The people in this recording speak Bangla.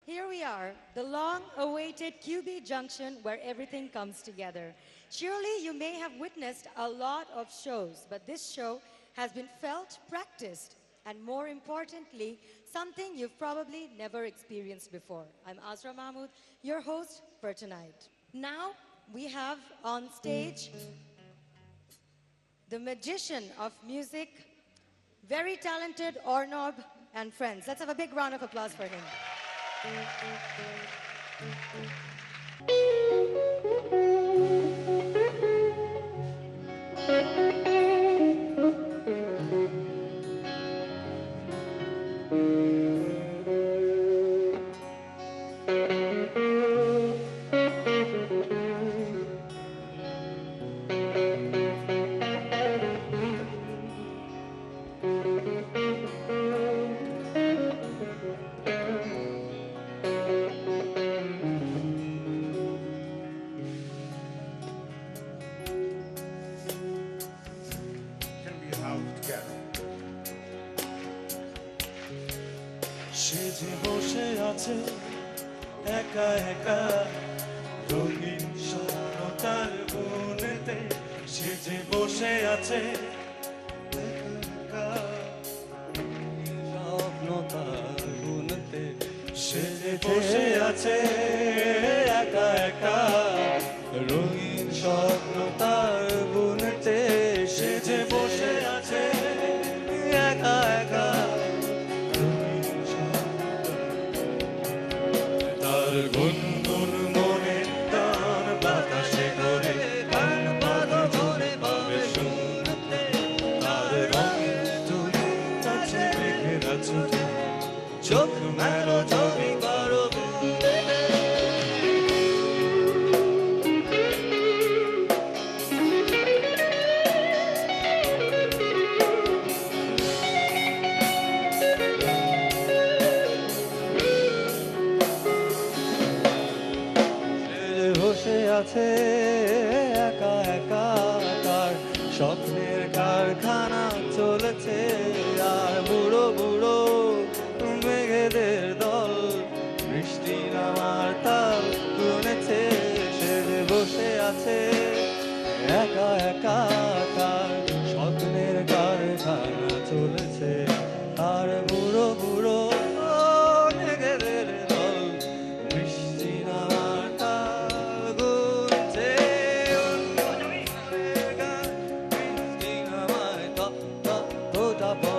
Here we are, the long-awaited QB Junction where everything comes together. Surely you may have witnessed a lot of shows, but this show has been felt, practiced, and more importantly, something you've probably never experienced before. I'm Azra Mahmood, your host for tonight. Now we have on stage the magician of music, very talented Ornob and friends. Let's have a big round of applause for him. সেজে বসে আছে একা একা রঙিন স্বপ্ন তার বুনেতে সেজে বসে আছে একা স্বপ্ন তার বুনেতে সেজে বসে আছে একা একা রঙিন স্বপ্ন তার বুনেতে সেজে বসে আছে একা একা গুনগুন মনে টান বাতাসে করে গান বাঁধা মনে পাবে শুনতে তার রঙের তুলি কাছে মেঘে রাছুতে চোখ মেলো ছবি করবে বসে আছে একা একা তার স্বপ্নের কারখানা চলেছে আর বুড়ো বুড়ো মেঘেদের দল বৃষ্টি নামার তাল গুনেছে সে বসে আছে একা একা তার স্বপ্নের কারখানা চলেছে আর বুড়ো বুড়ো মেঘেদের দল বৃষ্টি নামার up